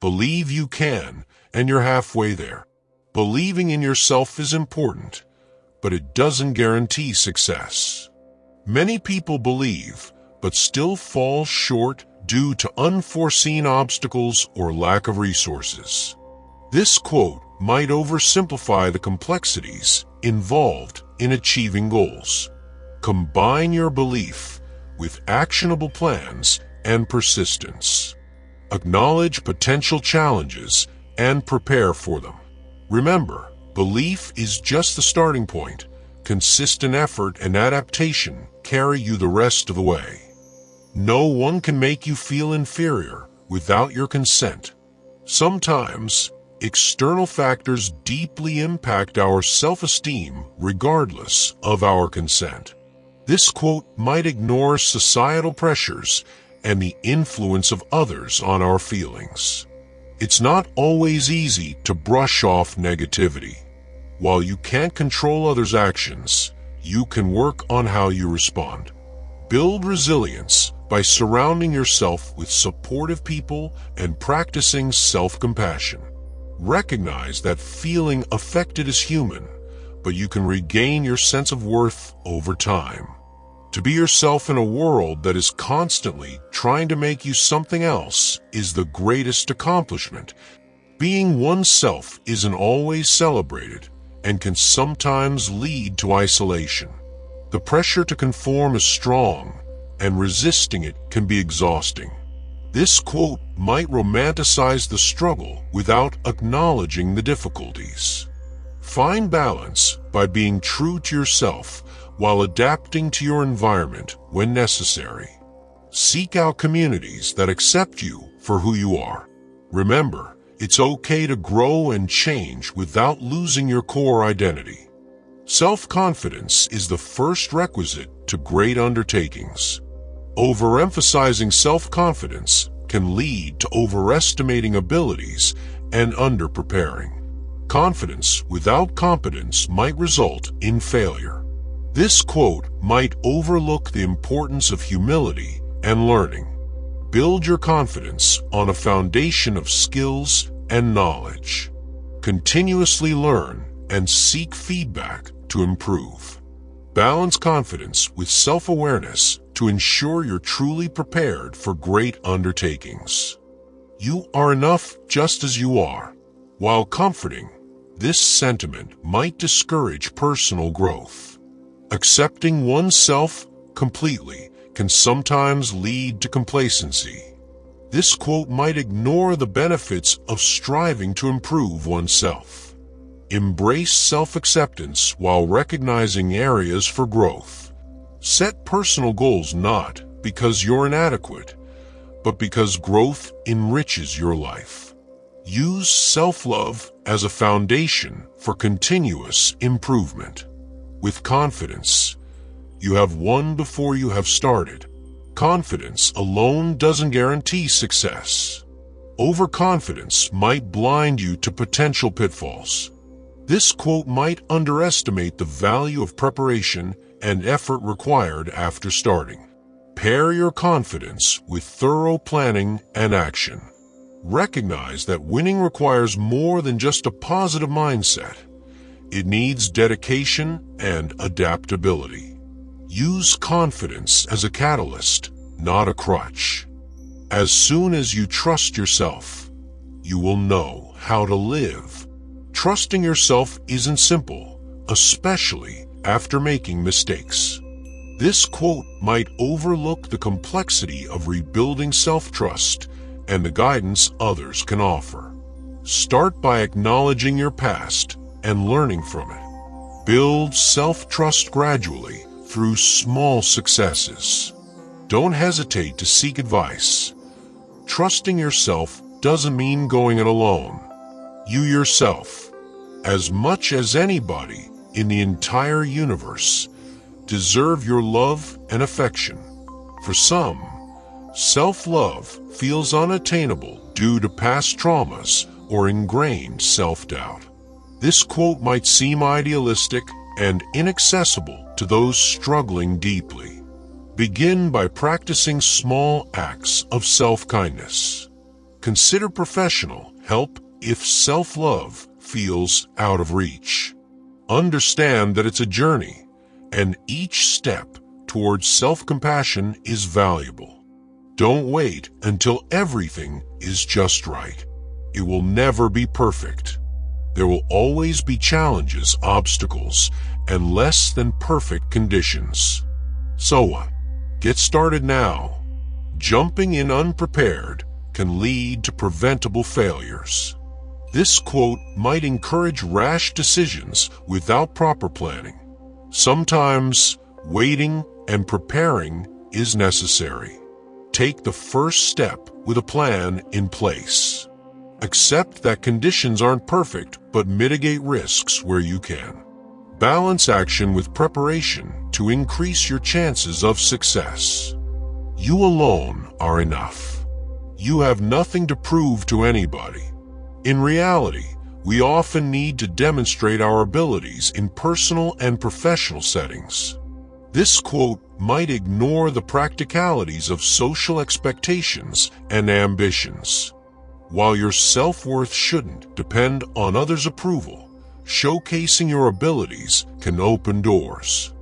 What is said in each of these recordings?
Believe you can, and you're halfway there. Believing in yourself is important, but it doesn't guarantee success. Many people believe, but still fall short due to unforeseen obstacles or lack of resources. This quote might oversimplify the complexities involved in achieving goals. Combine your belief with actionable plans and persistence. Acknowledge potential challenges and prepare for them. Remember, belief is just the starting point. Consistent effort and adaptation carry you the rest of the way. No one can make you feel inferior without your consent. Sometimes, external factors deeply impact our self-esteem regardless of our consent. This quote might ignore societal pressures and the influence of others on our feelings. It's not always easy to brush off negativity. While you can't control others' actions, you can work on how you respond. Build resilience by surrounding yourself with supportive people and practicing self-compassion. Recognize that feeling affected is human, but you can regain your sense of worth over time. To be yourself in a world that is constantly trying to make you something else is the greatest accomplishment. Being oneself isn't always celebrated and can sometimes lead to isolation. The pressure to conform is strong, and resisting it can be exhausting. This quote might romanticize the struggle without acknowledging the difficulties. Find balance by being true to yourself while adapting to your environment when necessary. Seek out communities that accept you for who you are. Remember, it's okay to grow and change without losing your core identity. Self-confidence is the first requisite to great undertakings. Overemphasizing self-confidence can lead to overestimating abilities and underpreparing. Confidence without competence might result in failure. This quote might overlook the importance of humility and learning. Build your confidence on a foundation of skills and knowledge. Continuously learn and seek feedback to improve. Balance confidence with self-awareness to ensure you're truly prepared for great undertakings. You are enough just as you are. While comforting, this sentiment might discourage personal growth. Accepting oneself completely can sometimes lead to complacency. This quote might ignore the benefits of striving to improve oneself. Embrace self-acceptance while recognizing areas for growth. Set personal goals not because you're inadequate, but because growth enriches your life. Use self-love as a foundation for continuous improvement. With confidence, you have won before you have started. Confidence alone doesn't guarantee success. Overconfidence might blind you to potential pitfalls. This quote might underestimate the value of preparation and effort required after starting. Pair your confidence with thorough planning and action. Recognize that winning requires more than just a positive mindset. It needs dedication and adaptability. Use confidence as a catalyst, not a crutch. As soon as you trust yourself, you will know how to live. Trusting yourself isn't simple, especially after making mistakes. This quote might overlook the complexity of rebuilding self-trust and the guidance others can offer. Start by acknowledging your past and learning from it. Build self-trust gradually through small successes. Don't hesitate to seek advice. Trusting yourself doesn't mean going it alone. You yourself, as much as anybody in the entire universe, deserve your love and affection. For some, self-love feels unattainable due to past traumas or ingrained self-doubt. This quote might seem idealistic and inaccessible to those struggling deeply. Begin by practicing small acts of self-kindness. Consider professional help if self-love feels out of reach. Understand that it's a journey, and each step towards self-compassion is valuable. Don't wait until everything is just right. It will never be perfect. There will always be challenges, obstacles, and less than perfect conditions. So what? Get started now. Jumping in unprepared can lead to preventable failures. This quote might encourage rash decisions without proper planning. Sometimes waiting and preparing is necessary. Take the first step with a plan in place. Accept that conditions aren't perfect, but mitigate risks where you can. Balance action with preparation to increase your chances of success. You alone are enough. You have nothing to prove to anybody. In reality, we often need to demonstrate our abilities in personal and professional settings. This quote might ignore the practicalities of social expectations and ambitions. While your self-worth shouldn't depend on others' approval, showcasing your abilities can open doors.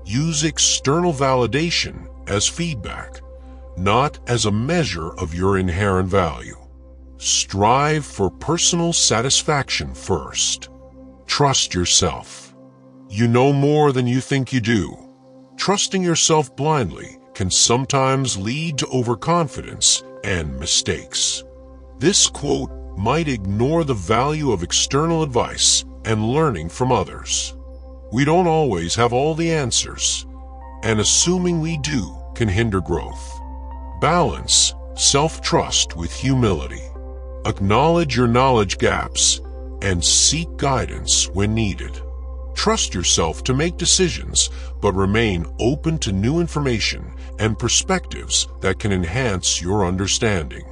Use external validation as feedback, not as a measure of your inherent value. Strive for personal satisfaction first. Trust yourself. You know more than you think you do. Trusting yourself blindly can sometimes lead to overconfidence and mistakes. This quote might ignore the value of external advice and learning from others. We don't always have all the answers, and assuming we do can hinder growth. Balance self-trust with humility. Acknowledge your knowledge gaps and seek guidance when needed. Trust yourself to make decisions, but remain open to new information and perspectives that can enhance your understanding.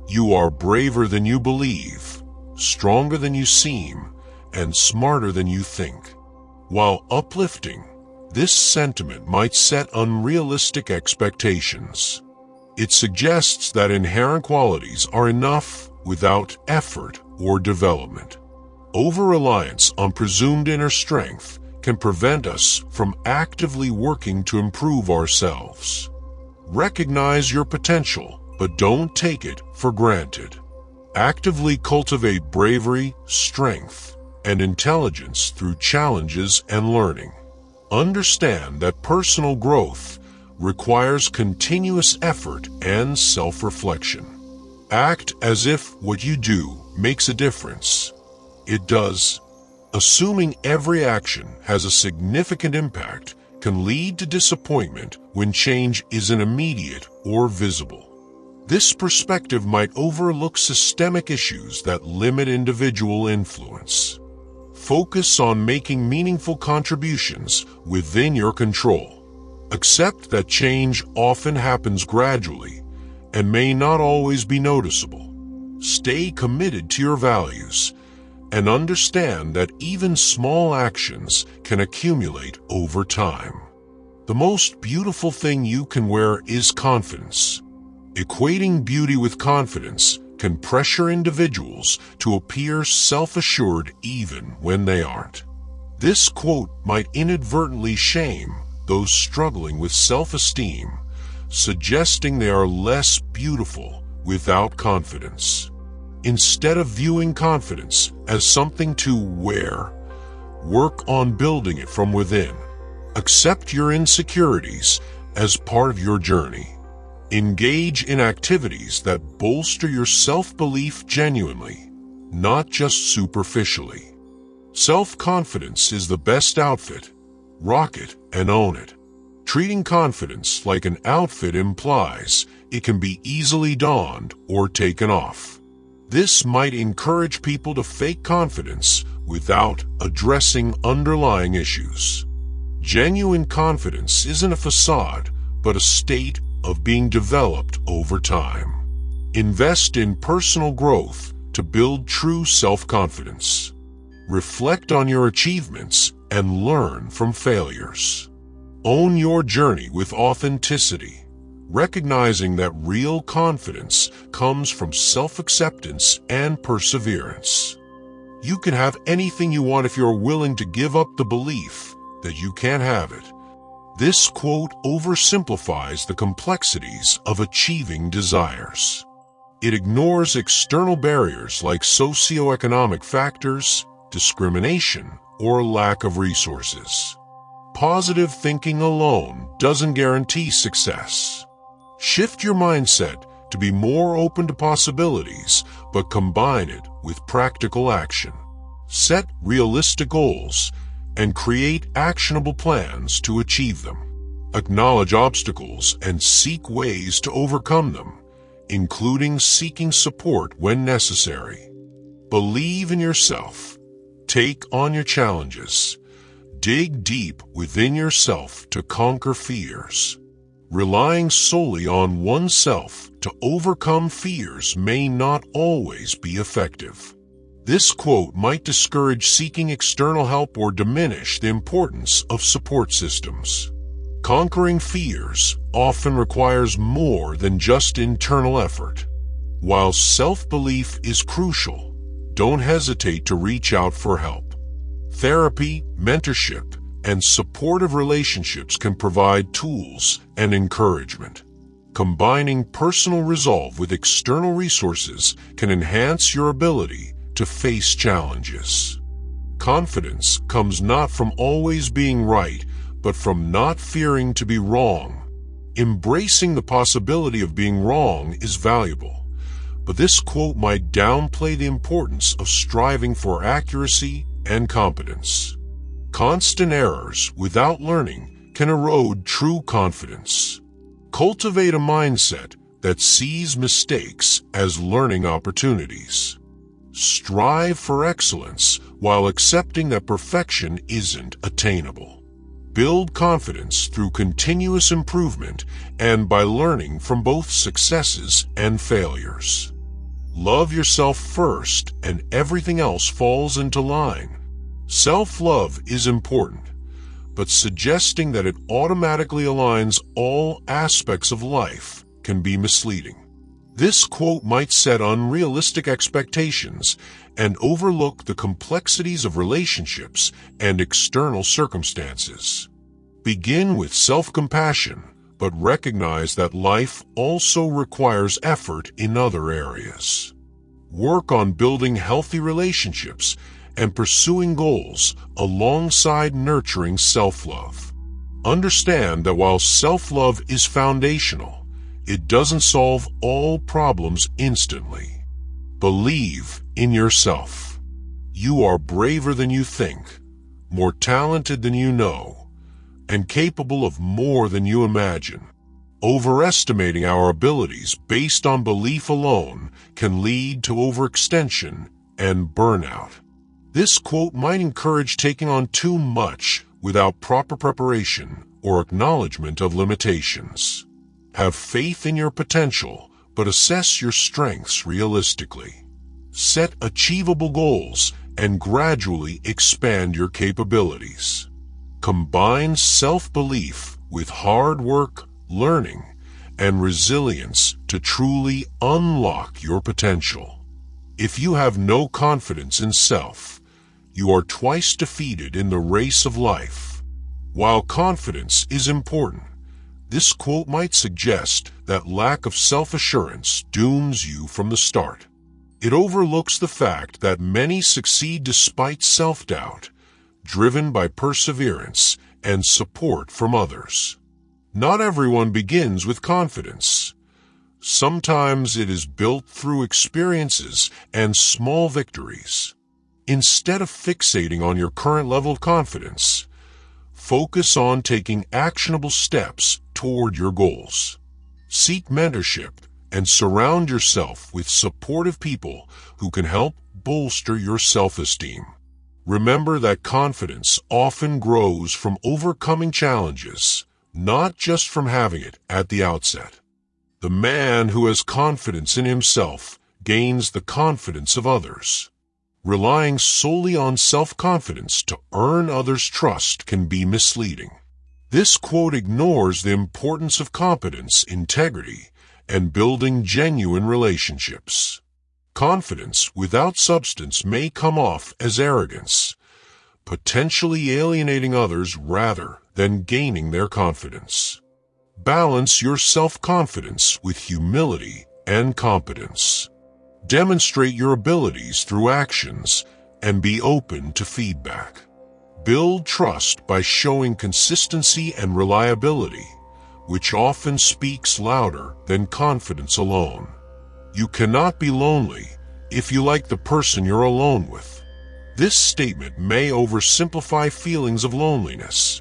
You are braver than you believe, stronger than you seem, and smarter than you think. While uplifting, this sentiment might set unrealistic expectations. It suggests that inherent qualities are enough without effort or development. Over-reliance on presumed inner strength can prevent us from actively working to improve ourselves. Recognize your potential, but don't take it for granted. Actively cultivate bravery, strength, and intelligence through challenges and learning. Understand that personal growth requires continuous effort and self-reflection. Act as if what you do makes a difference. It does. Assuming every action has a significant impact can lead to disappointment when change isn't immediate or visible. This perspective might overlook systemic issues that limit individual influence. Focus on making meaningful contributions within your control. Accept that change often happens gradually and may not always be noticeable. Stay committed to your values and understand that even small actions can accumulate over time. The most beautiful thing you can wear is confidence. Equating beauty with confidence can pressure individuals to appear self-assured even when they aren't. This quote might inadvertently shame those struggling with self-esteem, suggesting they are less beautiful without confidence. Instead of viewing confidence as something to wear, work on building it from within. Accept your insecurities as part of your journey. Engage in activities that bolster your self-belief genuinely, not just superficially. Self-confidence is the best outfit. Rock it and own it. Treating confidence like an outfit implies it can be easily donned or taken off. This might encourage people to fake confidence without addressing underlying issues. Genuine confidence isn't a facade, but a state of being developed over time. Invest in personal growth to build true self-confidence. Reflect on your achievements and learn from failures. Own your journey with authenticity. recognizing that real confidence comes from self-acceptance and perseverance. You can have anything you want if you're willing to give up the belief that you can't have it. This quote oversimplifies the complexities of achieving desires. It ignores external barriers like socioeconomic factors, discrimination, or lack of resources. Positive thinking alone doesn't guarantee success. Shift your mindset to be more open to possibilities, but combine it with practical action. Set realistic goals and create actionable plans to achieve them. Acknowledge obstacles and seek ways to overcome them, including seeking support when necessary. Believe in yourself. Take on your challenges. Dig deep within yourself to conquer fears. Relying solely on oneself to overcome fears may not always be effective. This quote might discourage seeking external help or diminish the importance of support systems. Conquering fears often requires more than just internal effort. While self-belief is crucial, don't hesitate to reach out for help. Therapy, mentorship, and supportive relationships can provide tools and encouragement. Combining personal resolve with external resources can enhance your ability to face challenges. Confidence comes not from always being right, but from not fearing to be wrong. Embracing the possibility of being wrong is valuable, but this quote might downplay the importance of striving for accuracy and competence. Constant errors without learning can erode true confidence. Cultivate a mindset that sees mistakes as learning opportunities. Strive for excellence while accepting that perfection isn't attainable. Build confidence through continuous improvement and by learning from both successes and failures. Love yourself first and everything else falls into line. Self-love is important, but suggesting that it automatically aligns all aspects of life can be misleading. This quote might set unrealistic expectations and overlook the complexities of relationships and external circumstances. Begin with self-compassion, but recognize that life also requires effort in other areas. Work on building healthy relationships and pursuing goals alongside nurturing self-love. Understand that while self-love is foundational, it doesn't solve all problems instantly. Believe in yourself. You are braver than you think, more talented than you know, and capable of more than you imagine. Overestimating our abilities based on belief alone can lead to overextension and burnout. This quote might encourage taking on too much without proper preparation or acknowledgement of limitations. Have faith in your potential, but assess your strengths realistically. Set achievable goals and gradually expand your capabilities. Combine self-belief with hard work, learning, and resilience to truly unlock your potential. If you have no confidence in self, you are twice defeated in the race of life. While confidence is important, this quote might suggest that lack of self-assurance dooms you from the start. It overlooks the fact that many succeed despite self-doubt, driven by perseverance and support from others. Not everyone begins with confidence. Sometimes it is built through experiences and small victories. Instead of fixating on your current level of confidence, focus on taking actionable steps toward your goals. Seek mentorship and surround yourself with supportive people who can help bolster your self-esteem. Remember that confidence often grows from overcoming challenges, not just from having it at the outset. The man who has confidence in himself gains the confidence of others. Relying solely on self-confidence to earn others' trust can be misleading. This quote ignores the importance of competence, integrity, and building genuine relationships. Confidence without substance may come off as arrogance, potentially alienating others rather than gaining their confidence. Balance your self-confidence with humility and competence. Demonstrate your abilities through actions and be open to feedback. Build trust by showing consistency and reliability, which often speaks louder than confidence alone. You cannot be lonely if you like the person you're alone with. This statement may oversimplify feelings of loneliness,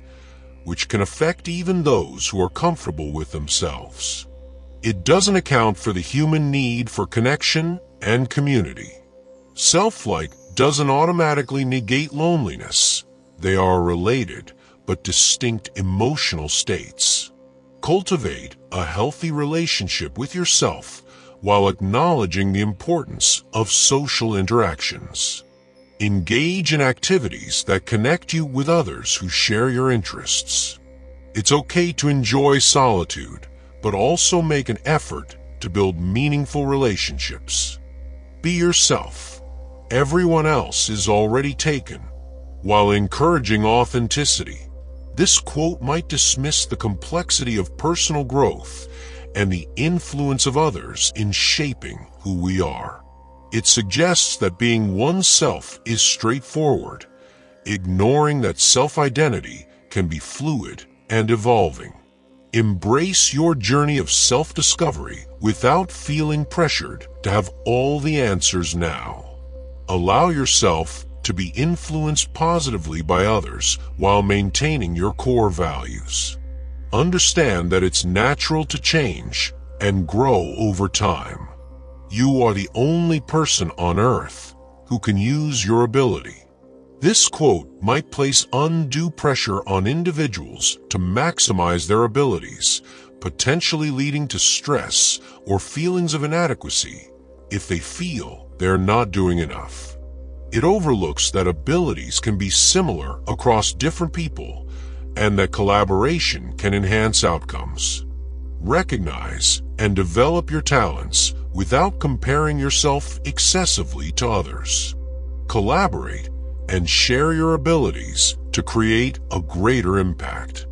which can affect even those who are comfortable with themselves. It doesn't account for the human need for connection and community. Self-like doesn't automatically negate loneliness. They are related but distinct emotional states. Cultivate a healthy relationship with yourself while acknowledging the importance of social interactions. Engage in activities that connect you with others who share your interests. It's okay to enjoy solitude, but also make an effort to build meaningful relationships. Be yourself. Everyone else is already taken. While encouraging authenticity, this quote might dismiss the complexity of personal growth and the influence of others in shaping who we are. It suggests that being oneself is straightforward, ignoring that self-identity can be fluid and evolving. Embrace your journey of self-discovery without feeling pressured to have all the answers now. Allow yourself to be influenced positively by others while maintaining your core values. Understand that it's natural to change and grow over time. You are the only person on earth who can use your ability. This quote might place undue pressure on individuals to maximize their abilities, potentially leading to stress or feelings of inadequacy if they feel they're not doing enough. It overlooks that abilities can be similar across different people and that collaboration can enhance outcomes. Recognize and develop your talents without comparing yourself excessively to others. Collaborate and share your abilities to create a greater impact.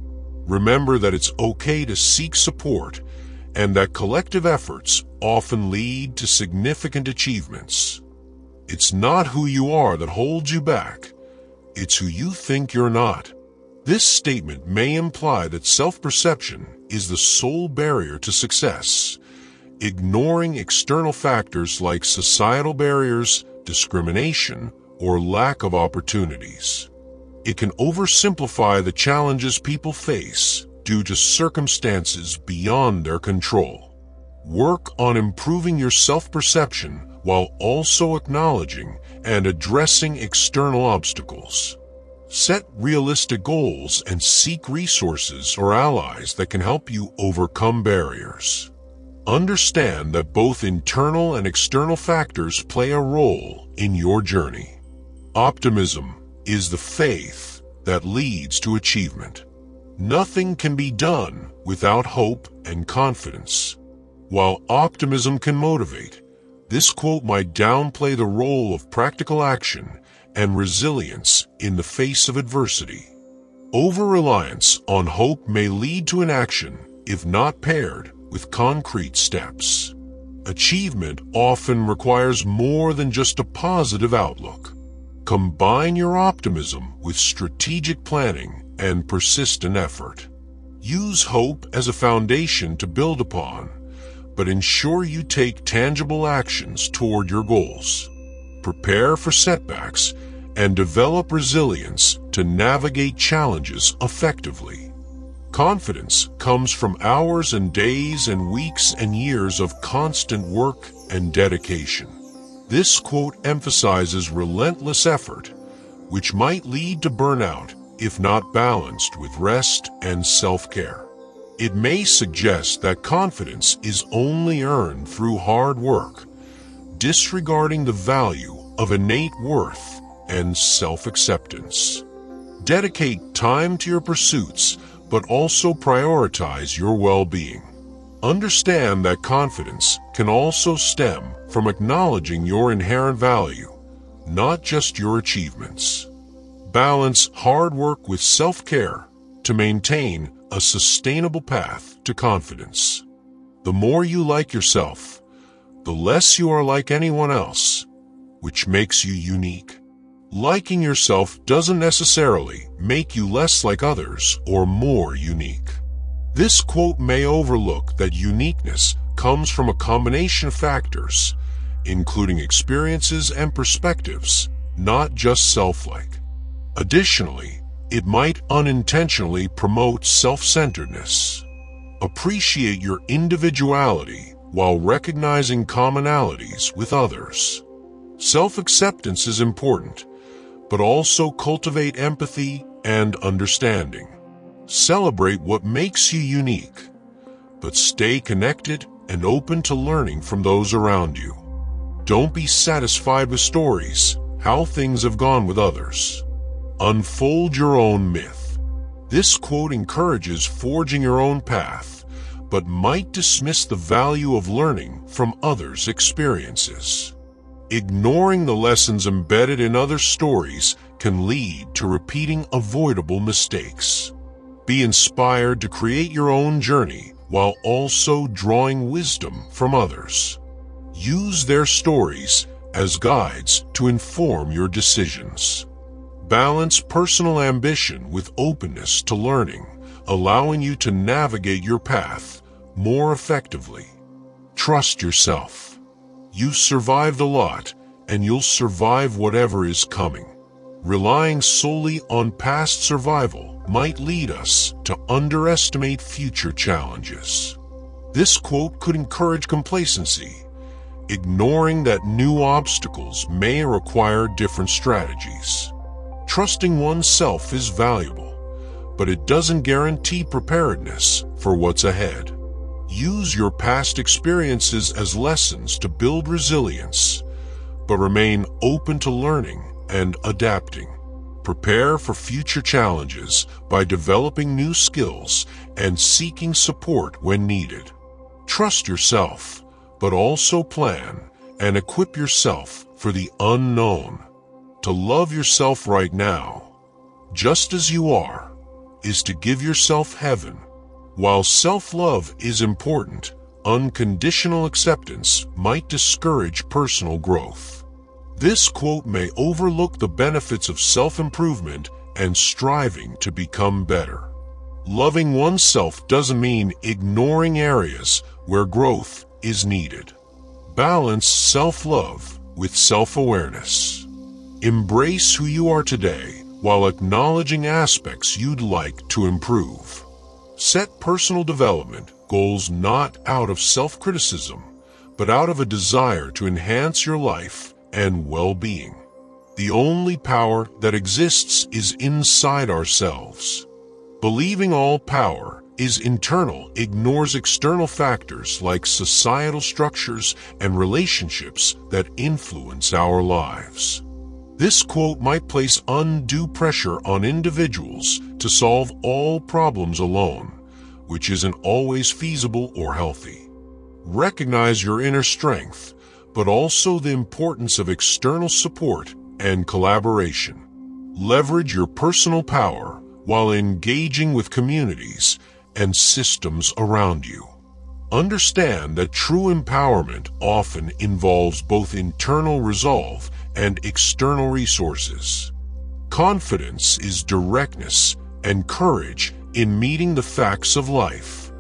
Remember that it's okay to seek support and that collective efforts often lead to significant achievements. It's not who you are that holds you back. It's who you think you're not. This statement may imply that self-perception is the sole barrier to success, ignoring external factors like societal barriers, discrimination, or lack of opportunities. It can oversimplify the challenges people face due to circumstances beyond their control. Work on improving your self-perception while also acknowledging and addressing external obstacles. Set realistic goals and seek resources or allies that can help you overcome barriers. Understand that both internal and external factors play a role in your journey. Optimism is the faith that leads to achievement. Nothing can be done without hope and confidence. While optimism can motivate, this quote might downplay the role of practical action and resilience in the face of adversity. Over-reliance on hope may lead to inaction if not paired with concrete steps. Achievement often requires more than just a positive outlook. Combine your optimism with strategic planning and persistent effort. Use hope as a foundation to build upon, but ensure you take tangible actions toward your goals. Prepare for setbacks and develop resilience to navigate challenges effectively. Confidence comes from hours and days and weeks and years of constant work and dedication. This quote emphasizes relentless effort, which might lead to burnout if not balanced with rest and self-care. It may suggest that confidence is only earned through hard work, disregarding the value of innate worth and self-acceptance. Dedicate time to your pursuits, but also prioritize your well-being. Understand that confidence can also stem from acknowledging your inherent value, not just your achievements. Balance hard work with self-care to maintain a sustainable path to confidence. The more you like yourself, the less you are like anyone else, which makes you unique. Liking yourself doesn't necessarily make you less like others or more unique. This quote may overlook that uniqueness comes from a combination of factors, including experiences and perspectives, not just self-like. Additionally, it might unintentionally promote self-centeredness. Appreciate your individuality while recognizing commonalities with others. Self-acceptance is important, but also cultivate empathy and understanding. Celebrate what makes you unique, but stay connected and open to learning from those around you. Don't be satisfied with stories, how things have gone with others. Unfold your own myth. This quote encourages forging your own path, but might dismiss the value of learning from others' experiences. Ignoring the lessons embedded in other stories can lead to repeating avoidable mistakes. Be inspired to create your own journey while also drawing wisdom from others. Use their stories as guides to inform your decisions. Balance personal ambition with openness to learning, allowing you to navigate your path more effectively. Trust yourself. You've survived a lot, and you'll survive whatever is coming. Relying solely on past survival might lead us to underestimate future challenges. This quote could encourage complacency, ignoring that new obstacles may require different strategies. Trusting oneself is valuable, but it doesn't guarantee preparedness for what's ahead. Use your past experiences as lessons to build resilience, but remain open to learning and adapting. Prepare for future challenges by developing new skills and seeking support when needed. Trust yourself, but also plan and equip yourself for the unknown. To love yourself right now, just as you are, is to give yourself heaven. While self-love is important, unconditional acceptance might discourage personal growth. This quote may overlook the benefits of self-improvement and striving to become better. Loving oneself doesn't mean ignoring areas where growth is needed. Balance self-love with self-awareness. Embrace who you are today while acknowledging aspects you'd like to improve. Set personal development goals not out of self-criticism, but out of a desire to enhance your life and well-being. The only power that exists is inside ourselves. Believing all power is internal ignores external factors like societal structures and relationships that influence our lives. This quote might place undue pressure on individuals to solve all problems alone, which isn't always feasible or healthy. Recognize your inner strength, but also the importance of external support and collaboration. Leverage your personal power while engaging with communities and systems around you. Understand that true empowerment often involves both internal resolve and external resources. Confidence is directness and courage in meeting the facts of life.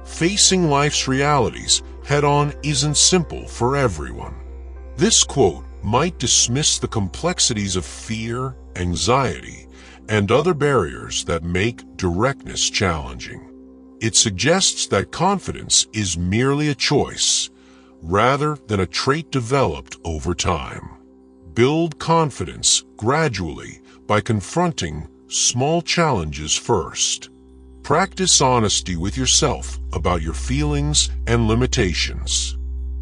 Facing life's realities head-on isn't simple for everyone. This quote might dismiss the complexities of fear, anxiety, and other barriers that make directness challenging. It suggests that confidence is merely a choice, rather than a trait developed over time. Build confidence gradually by confronting small challenges first. Practice honesty with yourself about your feelings and limitations.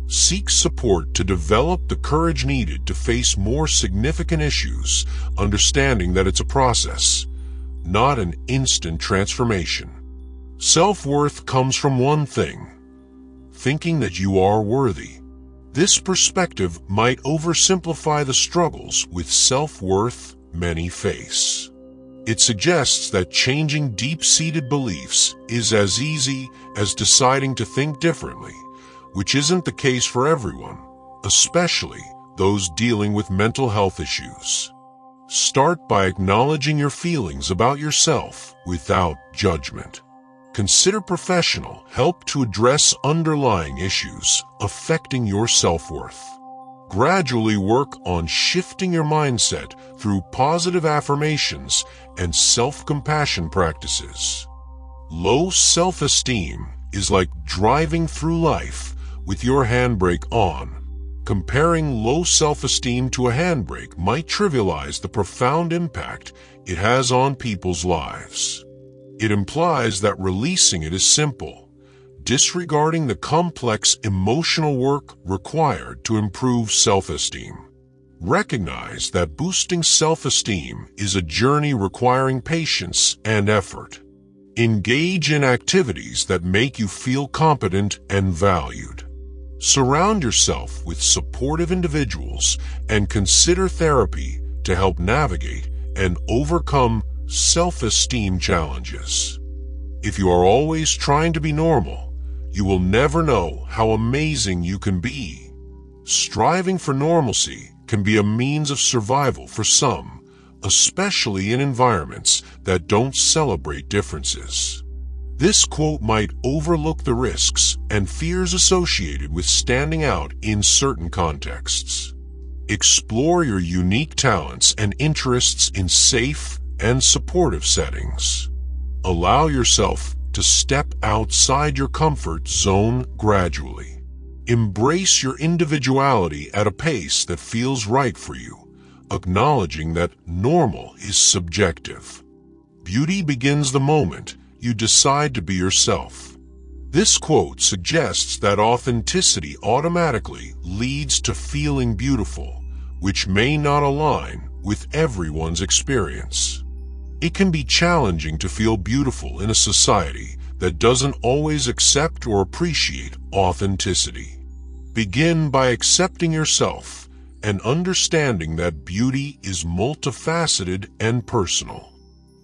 Seek support to develop the courage needed to face more significant issues, understanding that it's a process, not an instant transformation. Self-worth comes from one thing: thinking that you are worthy. This perspective might oversimplify the struggles with self-worth many face. It suggests that changing deep-seated beliefs is as easy as deciding to think differently, which isn't the case for everyone, especially those dealing with mental health issues. Start by acknowledging your feelings about yourself without judgment. Consider professional help to address underlying issues affecting your self-worth. Gradually work on shifting your mindset through positive affirmations and self-compassion practices. Low self-esteem is like driving through life with your handbrake on. Comparing low self-esteem to a handbrake might trivialize the profound impact it has on people's lives. It implies that releasing it is simple, disregarding the complex emotional work required to improve self-esteem. Recognize that boosting self-esteem is a journey requiring patience and effort. Engage in activities that make you feel competent and valued. Surround yourself with supportive individuals and consider therapy to help navigate and overcome self-esteem challenges. If you are always trying to be normal, you will never know how amazing you can be. Striving for normalcy can be a means of survival for some, especially in environments that don't celebrate differences. This quote might overlook the risks and fears associated with standing out in certain contexts. Explore your unique talents and interests in safe and supportive settings. Allow yourself to step outside your comfort zone gradually. Embrace your individuality at a pace that feels right for you, acknowledging that normal is subjective. Beauty begins the moment you decide to be yourself. This quote suggests that authenticity automatically leads to feeling beautiful, which may not align with everyone's experience. It can be challenging to feel beautiful in a society that doesn't always accept or appreciate authenticity. Begin by accepting yourself and understanding that beauty is multifaceted and personal.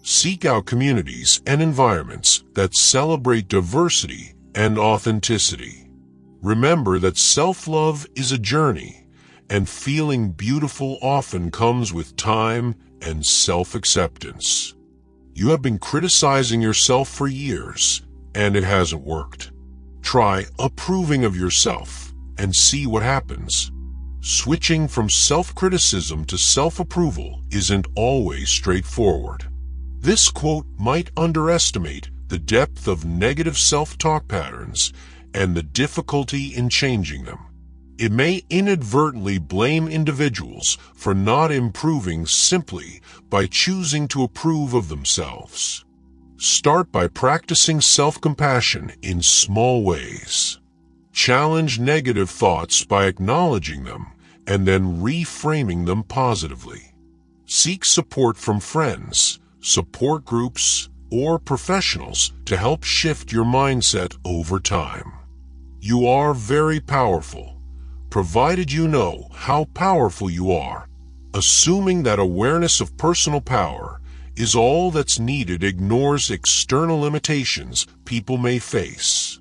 Seek out communities and environments that celebrate diversity and authenticity. Remember that self-love is a journey, and feeling beautiful often comes with time and self-acceptance. You have been criticizing yourself for years, and it hasn't worked. Try approving of yourself and see what happens. Switching from self-criticism to self-approval isn't always straightforward. This quote might underestimate the depth of negative self-talk patterns and the difficulty in changing them. It may inadvertently blame individuals for not improving simply by choosing to approve of themselves. Start by practicing self-compassion in small ways. Challenge negative thoughts by acknowledging them and then reframing them positively. Seek support from friends, support groups, or professionals to help shift your mindset over time. You are very powerful, provided you know how powerful you are. Assuming that awareness of personal power is all that's needed ignores external limitations people may face.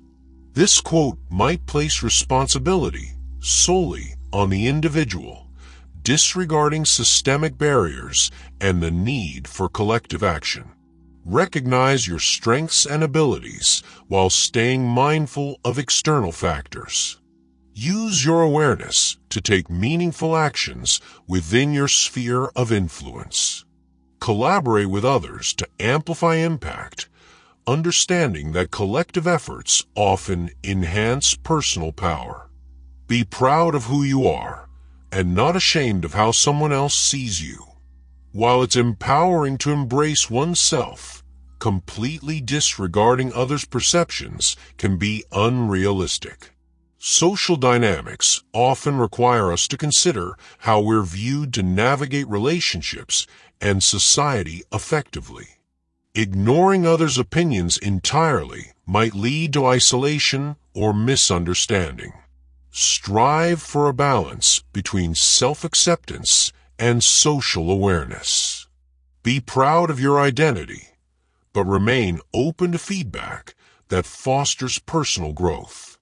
This quote might place responsibility solely on the individual, disregarding systemic barriers and the need for collective action. Recognize your strengths and abilities while staying mindful of external factors. Use your awareness to take meaningful actions within your sphere of influence. Collaborate with others to amplify impact, understanding that collective efforts often enhance personal power. Be proud of who you are, and not ashamed of how someone else sees you. While it's empowering to embrace oneself, completely disregarding others' perceptions can be unrealistic. Social dynamics often require us to consider how we're viewed to navigate relationships and society effectively. Ignoring others' opinions entirely might lead to isolation or misunderstanding. Strive for a balance between self-acceptance and social awareness. Be proud of your identity, but remain open to feedback that fosters personal growth.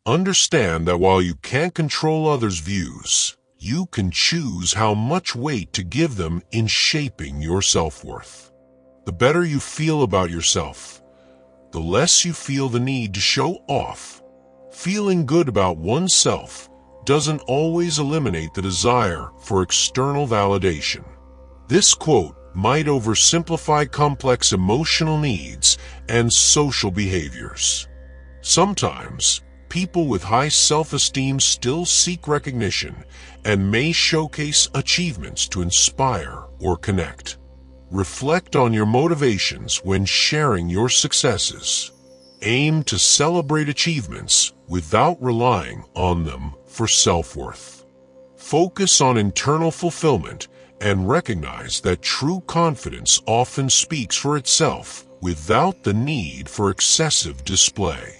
Understand that while you can't control others' views, you can choose how much weight to give them in shaping your self-worth. The better you feel about yourself, the less you feel the need to show off. Feeling good about oneself doesn't always eliminate the desire for external validation. This quote might oversimplify complex emotional needs and social behaviors. Sometimes, people with high self-esteem still seek recognition and may showcase achievements to inspire or connect. Reflect on your motivations when sharing your successes. Aim to celebrate achievements without relying on them for self-worth. Focus on internal fulfillment and recognize that true confidence often speaks for itself without the need for excessive display.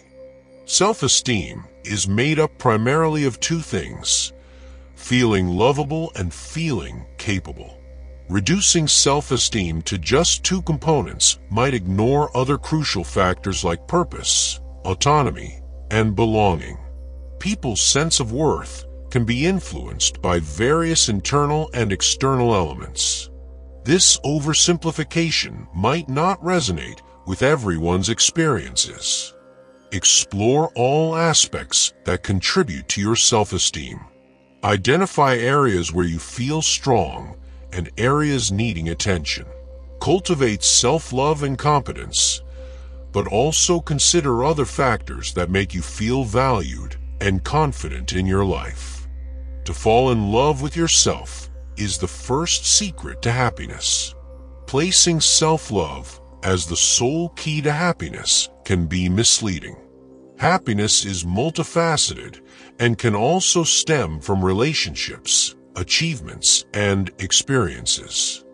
Self-esteem is made up primarily of two things: feeling lovable and feeling capable. Reducing self-esteem to just two components might ignore other crucial factors like purpose, autonomy, and belonging. People's sense of worth can be influenced by various internal and external elements. This oversimplification might not resonate with everyone's experiences. Explore all aspects that contribute to your self-esteem. Identify areas where you feel strong and areas needing attention. Cultivate self-love and competence, but also consider other factors that make you feel valued and confident in your life. To fall in love with yourself is the first secret to happiness. Placing self-love as the sole key to happiness can be misleading. Happiness is multifaceted and can also stem from relationships, achievements, and experiences.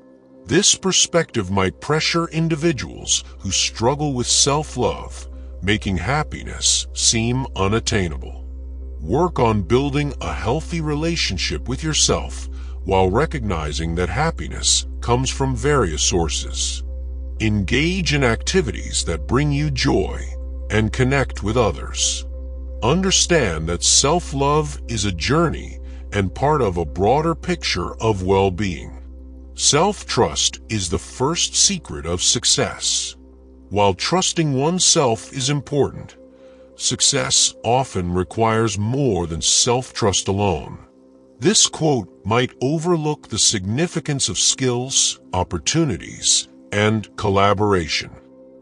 This perspective might pressure individuals who struggle with self-love, making happiness seem unattainable. Work on building a healthy relationship with yourself while recognizing that happiness comes from various sources. Engage in activities that bring you joy and connect with others. Understand that self-love is a journey and part of a broader picture of well-being. Self-trust is the first secret of success. While trusting oneself is important, success often requires more than self-trust alone. This quote might overlook the significance of skills, opportunities, and collaboration.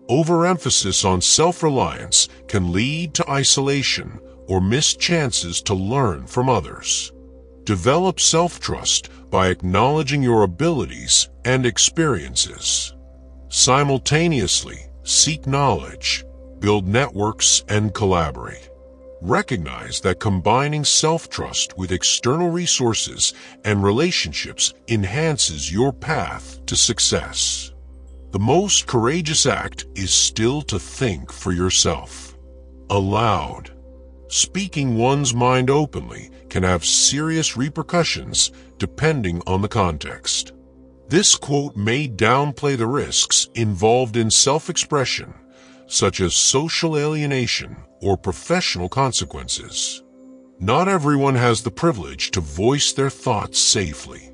Overemphasis on self-reliance can lead to isolation or missed chances to learn from others. Develop self-trust by acknowledging your abilities and experiences. Simultaneously, seek knowledge, build networks, and collaborate. Recognize that combining self-trust with external resources and relationships enhances your path to success. The most courageous act is still to think for yourself. Aloud. Speaking one's mind openly can have serious repercussions depending on the context. This quote may downplay the risks involved in self-expression, such as social alienation or professional consequences. Not everyone has the privilege to voice their thoughts safely.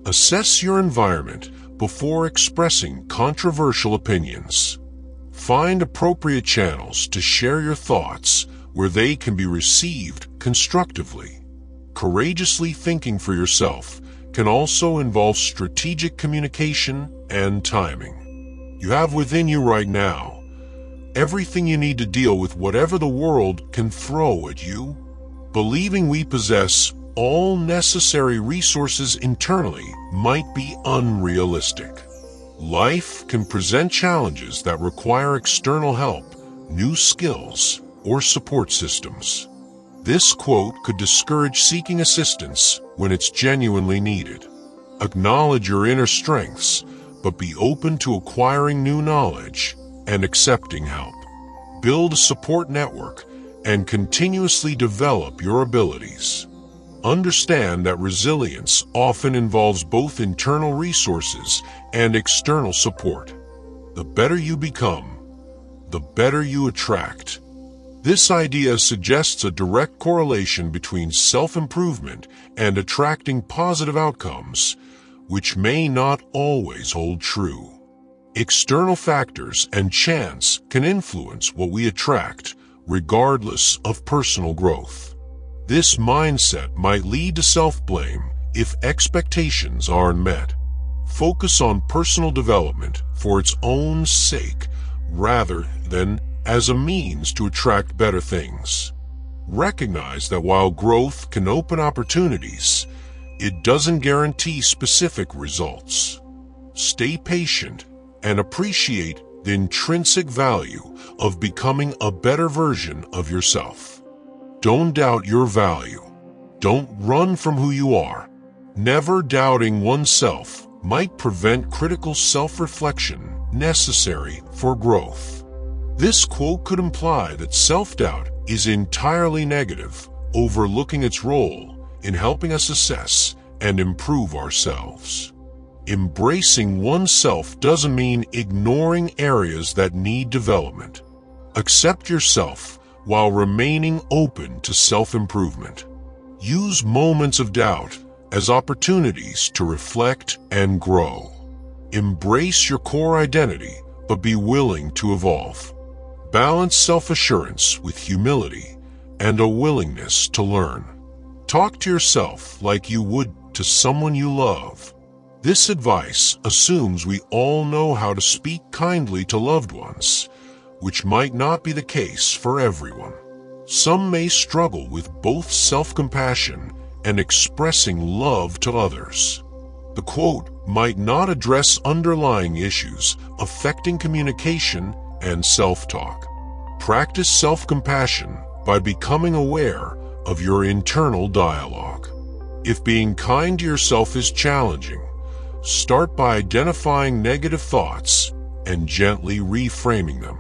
Assess your environment before expressing controversial opinions. Find appropriate channels to share your thoughts where they can be received constructively. Courageously thinking for yourself can also involve strategic communication and timing. You have within you right now everything you need to deal with whatever the world can throw at you. Believing we possess all necessary resources internally might be unrealistic. Life can present challenges that require external help, new skills, or support systems. This quote could discourage seeking assistance when it's genuinely needed. Acknowledge your inner strengths, but be open to acquiring new knowledge and accepting help. Build a support network and continuously develop your abilities. Understand that resilience often involves both internal resources and external support. The better you become, the better you attract. This idea suggests a direct correlation between self-improvement and attracting positive outcomes, which may not always hold true. External factors and chance can influence what we attract, regardless of personal growth. This mindset might lead to self-blame if expectations aren't met. Focus on personal development for its own sake rather than as a means to attract better things. Recognize that while growth can open opportunities, it doesn't guarantee specific results. Stay patient and appreciate the intrinsic value of becoming a better version of yourself. Don't doubt your value. Don't run from who you are. Never doubting oneself might prevent critical self-reflection necessary for growth. This quote could imply that self-doubt is entirely negative, overlooking its role in helping us assess and improve ourselves. Embracing oneself doesn't mean ignoring areas that need development. Accept yourself while remaining open to self-improvement. Use moments of doubt as opportunities to reflect and grow. Embrace your core identity, but be willing to evolve. Balance self-assurance with humility and a willingness to learn. Talk to yourself like you would to someone you love. This advice assumes we all know how to speak kindly to loved ones, which might not be the case for everyone. Some may struggle with both self-compassion and expressing love to others. The quote might not address underlying issues affecting communication and self-talk. Practice self-compassion by becoming aware of your internal dialogue. If being kind to yourself is challenging, start by identifying negative thoughts and gently reframing them.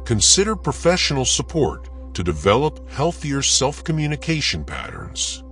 Consider professional support to develop healthier self-communication patterns.